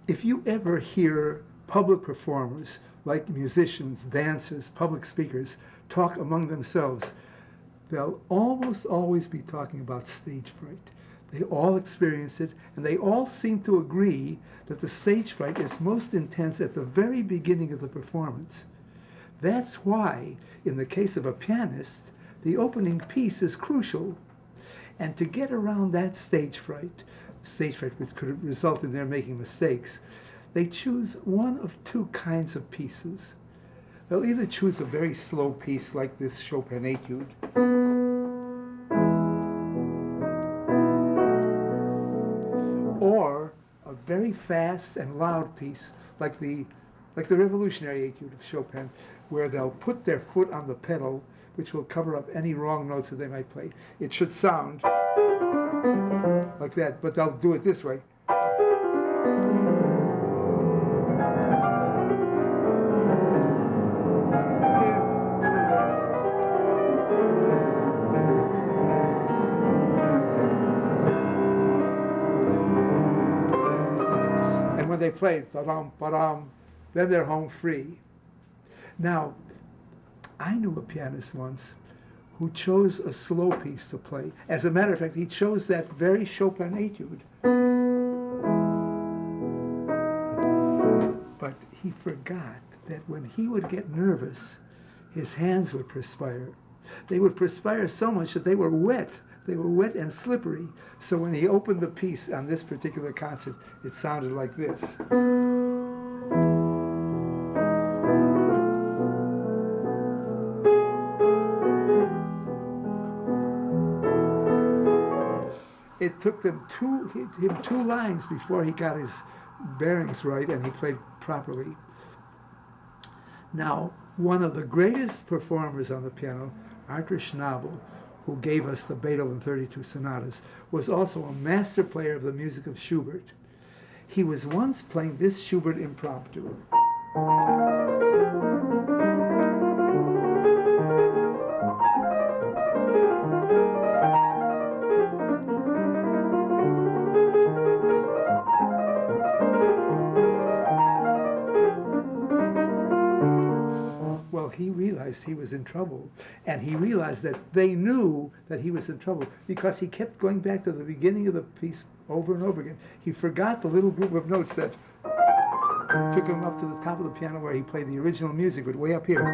if you ever hear public performers, like musicians, dancers, public speakers, talk among themselves, they'll almost always be talking about stage fright. They all experience it, and they all seem to agree that the stage fright is most intense at the very beginning of the performance. That's why, in the case of a pianist, the opening piece is crucial. And to get around that stage fright which could result in their making mistakes, they choose one of two kinds of pieces. They'll either choose a very slow piece like this Chopin etude, or a very fast and loud piece like the revolutionary etude of Chopin, where they'll put their foot on the pedal, which will cover up any wrong notes that they might play. It should sound like that, but they'll do it this way. And when they play, da-dum, ba-dum, then they're home free. Now, I knew a pianist once who chose a slow piece to play. As a matter of fact, he chose that very Chopin etude. But he forgot that when he would get nervous, his hands would perspire. They would perspire so much that they were wet. They were wet and slippery. So when he opened the piece on this particular concert, it sounded like this. It took him two lines before he got his bearings right and he played properly. Now, one of the greatest performers on the piano, Arthur Schnabel, who gave us the Beethoven 32 sonatas, was also a master player of the music of Schubert. He was once playing this Schubert impromptu. He realized he was in trouble, and he realized that they knew that he was in trouble because he kept going back to the beginning of the piece over and over again. He forgot the little group of notes that took him up to the top of the piano where he played the original music, but way up here.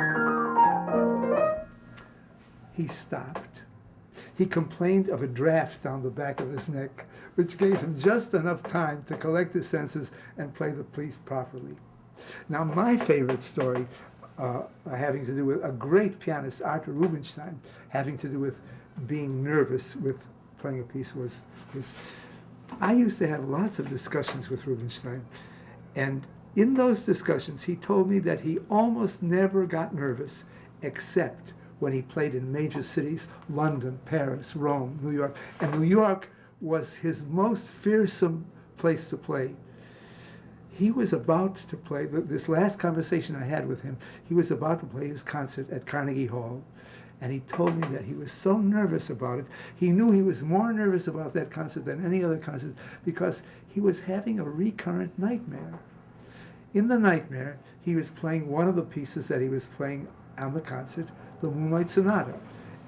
He stopped. He complained of a draft down the back of his neck, which gave him just enough time to collect his senses and play the piece properly. Now, my favorite story having to do with a great pianist, Arthur Rubenstein, having to do with being nervous with playing a piece was I used to have lots of discussions with Rubenstein, and in those discussions he told me that he almost never got nervous except when he played in major cities, London, Paris, Rome, New York, and New York was his most fearsome place to play. He was about to play, this last conversation I had with him, he was about to play his concert at Carnegie Hall, and he told me that he was so nervous about it. He knew he was more nervous about that concert than any other concert because he was having a recurrent nightmare. In the nightmare, he was playing one of the pieces that he was playing on the concert, the Moonlight Sonata.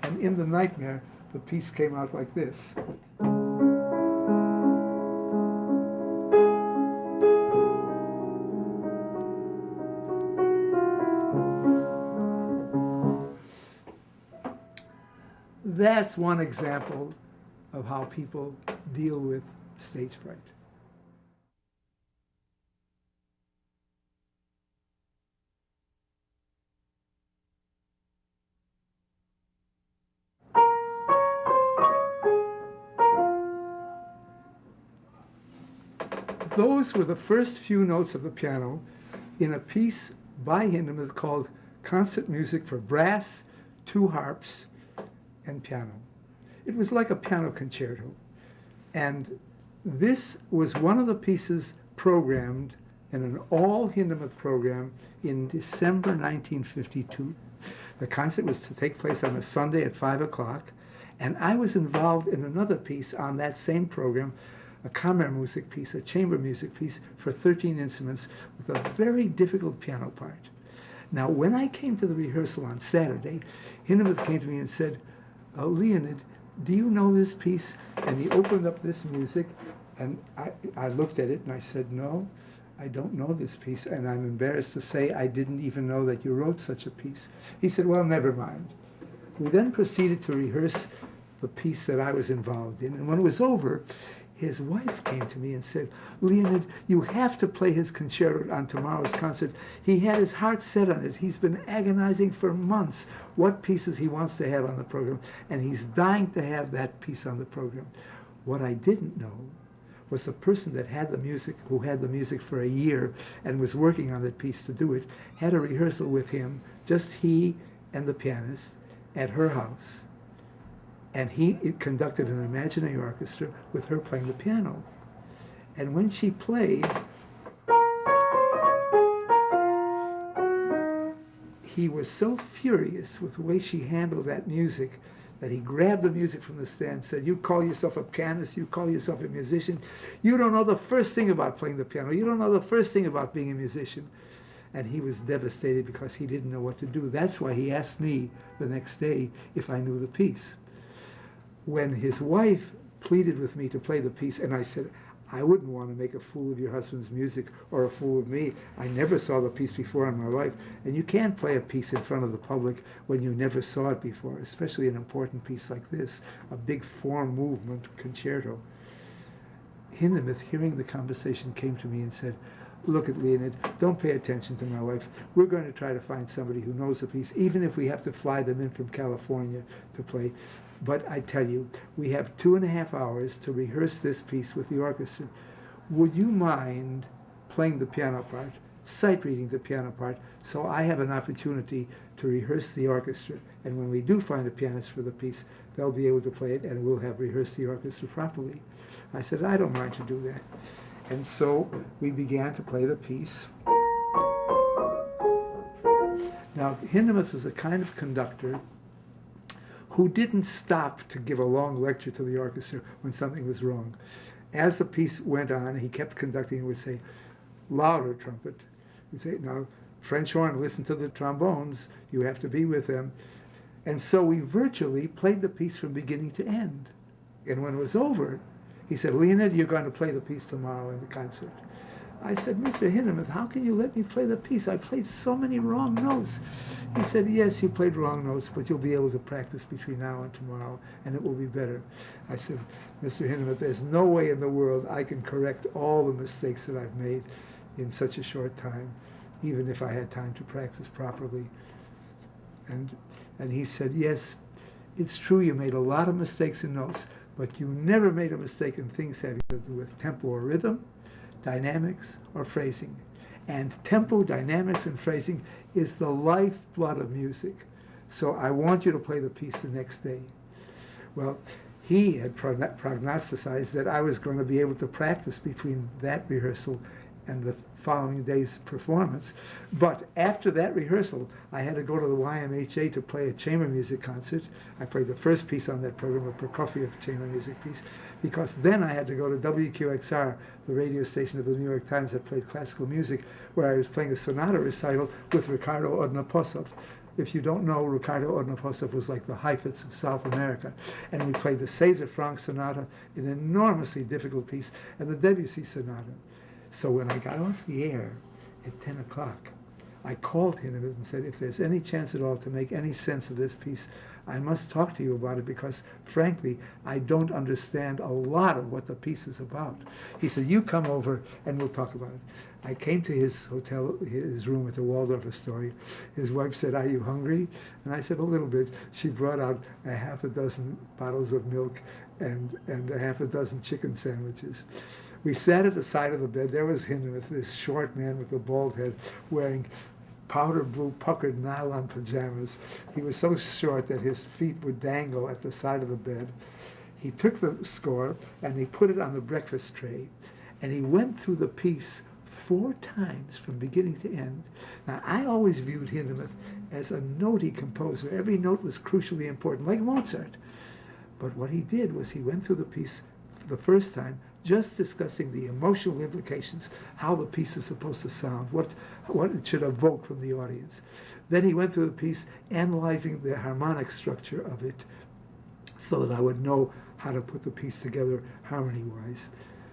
And in the nightmare, the piece came out like this. That's one example of how people deal with stage fright. Those were the first few notes of the piano in a piece by Hindemith called Concert Music for Brass, Two Harps, and Piano. It was like a piano concerto. And this was one of the pieces programmed in an all Hindemith program in December 1952. The concert was to take place on a Sunday at 5 o'clock, and I was involved in another piece on that same program a Kammermusik piece, a chamber music piece for 13 instruments with a very difficult piano part. Now, when I came to the rehearsal on Saturday, Hindemith came to me and said, Leonid, do you know this piece? And he opened up this music, and I looked at it and I said, no, I don't know this piece, and I'm embarrassed to say I didn't even know that you wrote such a piece. He said, well, never mind. We then proceeded to rehearse the piece that I was involved in, and when it was over, his wife came to me and said, Leonid, you have to play his concerto on tomorrow's concert. He had his heart set on it. He's been agonizing for months what pieces he wants to have on the program, and he's dying to have that piece on the program. What I didn't know was the person that had the music, who had the music for a year and was working on that piece to do it, had a rehearsal with him, just he and the pianist, at her house. And he conducted an imaginary orchestra with her playing the piano. And when she played, he was so furious with the way she handled that music that he grabbed the music from the stand and said, you call yourself a pianist, you call yourself a musician, you don't know the first thing about playing the piano, you don't know the first thing about being a musician. And he was devastated because he didn't know what to do. That's why he asked me the next day if I knew the piece. When his wife pleaded with me to play the piece, and I said, I wouldn't want to make a fool of your husband's music or a fool of me. I never saw the piece before in my life. And you can't play a piece in front of the public when you never saw it before, especially an important piece like this, a big form movement concerto. Hindemith, hearing the conversation, came to me and said, look at Leonid, don't pay attention to my wife. We're going to try to find somebody who knows the piece, even if we have to fly them in from California to play. But I tell you, we have 2.5 hours to rehearse this piece with the orchestra. Would you mind playing the piano part, sight reading the piano part, so I have an opportunity to rehearse the orchestra? And when we do find a pianist for the piece, they'll be able to play it, and we'll have rehearsed the orchestra properly. I said, I don't mind to do that. And so we began to play the piece. Now, Hindemith was a kind of conductor who didn't stop to give a long lecture to the orchestra when something was wrong. As the piece went on, he kept conducting and would say, louder, trumpet. He'd say, now, French horn, listen to the trombones. You have to be with them. And so we virtually played the piece from beginning to end. And when it was over, he said, Leonid, you're going to play the piece tomorrow in the concert. I said, Mr. Hindemith, how can you let me play the piece? I played so many wrong notes. He said, yes, you played wrong notes, but you'll be able to practice between now and tomorrow, and it will be better. I said, Mr. Hindemith, there's no way in the world I can correct all the mistakes that I've made in such a short time, even if I had time to practice properly. And he said, yes, it's true you made a lot of mistakes in notes, but you never made a mistake in things having to do with tempo or rhythm, dynamics, or phrasing. And tempo, dynamics, and phrasing is the lifeblood of music. So I want you to play the piece the next day. Well, he had prognosticized that I was going to be able to practice between that rehearsal and the following day's performance. But after that rehearsal, I had to go to the YMHA to play a chamber music concert. I played the first piece on that program, a Prokofiev chamber music piece, because then I had to go to WQXR, the radio station of the New York Times that played classical music, where I was playing a sonata recital with Ricardo Odnaposov. If you don't know, Ricardo Odnaposov was like the Heifetz of South America. And we played the César Franck Sonata, an enormously difficult piece, and the Debussy Sonata. So when I got off the air at 10 o'clock, I called him and said, if there's any chance at all to make any sense of this piece, I must talk to you about it because, frankly, I don't understand a lot of what the piece is about. He said, you come over and we'll talk about it. I came to his hotel, his room at the Waldorf Astoria. His wife said, are you hungry? And I said, a little bit. She brought out a half a dozen bottles of milk and a half a dozen chicken sandwiches. We sat at the side of the bed. There was Hindemith, this short man with a bald head, wearing powder blue puckered nylon pajamas. He was so short that his feet would dangle at the side of the bed. He took the score and he put it on the breakfast tray, and he went through the piece 4 times from beginning to end. Now, I always viewed Hindemith as a notey composer. Every note was crucially important, like Mozart. But what he did was he went through the piece the first time just discussing the emotional implications, how the piece is supposed to sound, what it should evoke from the audience. Then he went through the piece, analyzing the harmonic structure of it, so that I would know how to put the piece together harmony-wise.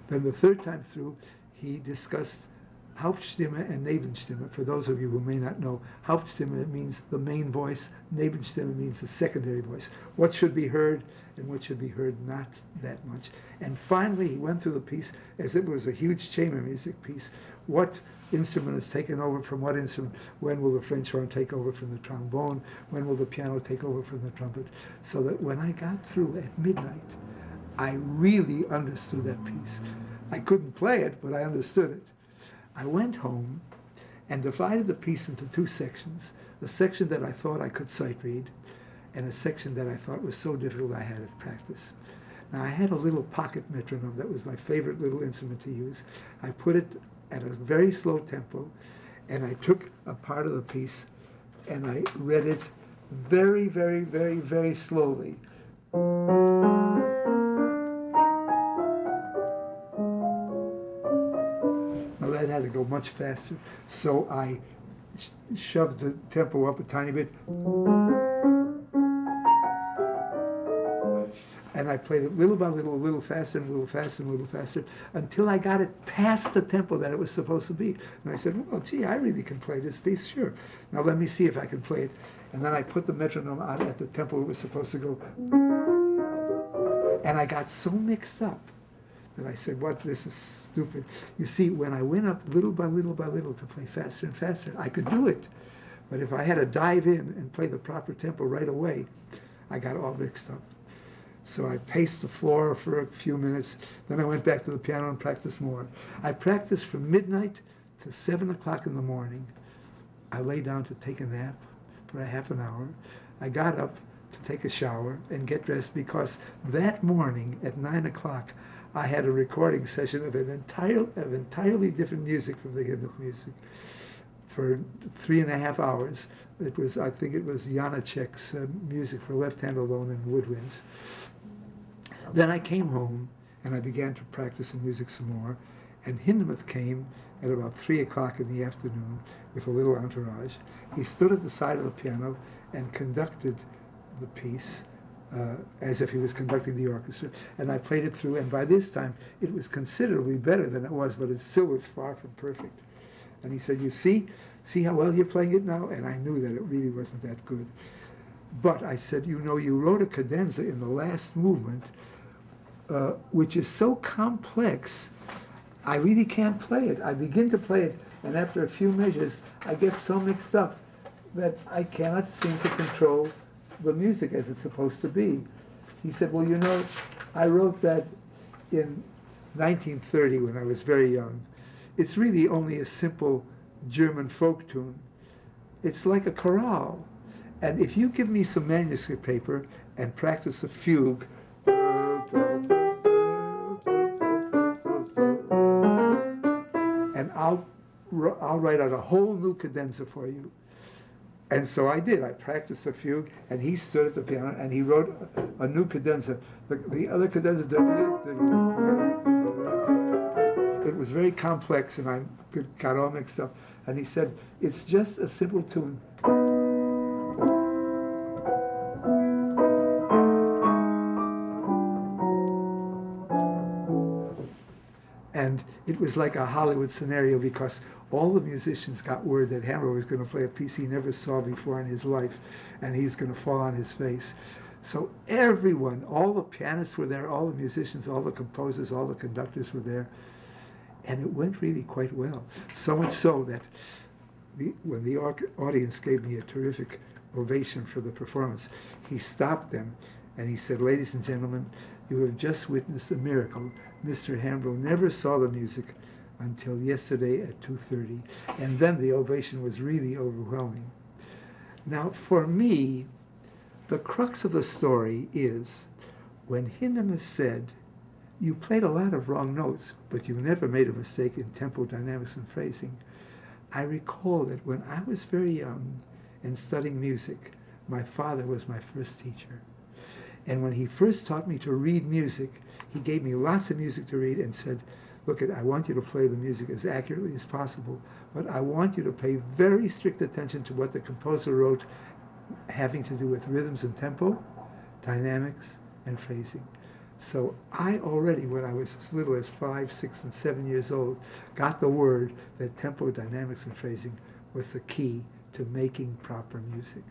Then the third time through, he discussed Hauptstimme and Nebenstimme. For those of you who may not know, Hauptstimme means the main voice, Nebenstimme means the secondary voice. What should be heard and what should be heard not that much. And finally, he went through the piece as if it was a huge chamber music piece. What instrument is taken over from what instrument? When will the French horn take over from the trombone? When will the piano take over from the trumpet? So that when I got through at midnight, I really understood that piece. I couldn't play it, but I understood it. I went home and divided the piece into two sections, the section that I thought I could sight read and a section that I thought was so difficult I had to practice. Now, I had a little pocket metronome that was my favorite little instrument to use. I put it at a very slow tempo, and I took a part of the piece and I read it very, very, very, very slowly. That had to go much faster, so I shoved the tempo up a tiny bit, and I played it little by little, a little faster and a little faster and a little faster, until I got it past the tempo that it was supposed to be. And I said, well, gee, I really can play this piece, sure. Now let me see if I can play it. And then I put the metronome out at the tempo it was supposed to go. And I got so mixed up that I said, what, this is stupid. You see, when I went up little by little by little to play faster and faster, I could do it. But if I had to dive in and play the proper tempo right away, I got all mixed up. So I paced the floor for a few minutes, then I went back to the piano and practiced more. I practiced from midnight to 7 o'clock in the morning. I lay down to take a nap for a half an hour. I got up to take a shower and get dressed because that morning at 9 o'clock, I had a recording session of entirely different music from the Hindemith music for 3.5 hours. It was, I think it was Janacek's music for left hand alone and woodwinds. Then I came home and I began to practice the music some more. And Hindemith came at about 3 o'clock in the afternoon with a little entourage. He stood at the side of the piano and conducted the piece as if he was conducting the orchestra, and I played it through, and by this time it was considerably better than it was, but it still was far from perfect. And he said, you see how well you're playing it now? And I knew that it really wasn't that good. But I said, you know, you wrote a cadenza in the last movement, which is so complex, I really can't play it. I begin to play it, and after a few measures, I get so mixed up that I cannot seem to control the music as it's supposed to be. He said, well, you know, I wrote that in 1930 when I was very young. It's really only a simple German folk tune. It's like a chorale. And if you give me some manuscript paper and practice a fugue, and I'll write out a whole new cadenza for you. And so I did. I practiced a fugue, and he stood at the piano, and he wrote a new cadenza. The other cadenza, it was very complex, and I got all mixed up. And he said, it's just a simple tune. And it was like a Hollywood scenario because all the musicians got word that Hambro was going to play a piece he never saw before in his life, and he's going to fall on his face. So everyone, all the pianists were there, all the musicians, all the composers, all the conductors were there, and it went really quite well. So much so that when the audience gave me a terrific ovation for the performance, he stopped them and he said, ladies and gentlemen, you have just witnessed a miracle. Mr. Hambro never saw the music until yesterday at 2:30, and then the ovation was really overwhelming. Now, for me, the crux of the story is when Hindemith said, you played a lot of wrong notes, but you never made a mistake in tempo, dynamics, and phrasing. I recall that when I was very young and studying music, my father was my first teacher. And when he first taught me to read music, he gave me lots of music to read and said, look, I want you to play the music as accurately as possible, but I want you to pay very strict attention to what the composer wrote having to do with rhythms and tempo, dynamics, and phrasing. So I already, when I was as little as 5, 6, and 7 years old, got the word that tempo, dynamics, and phrasing was the key to making proper music.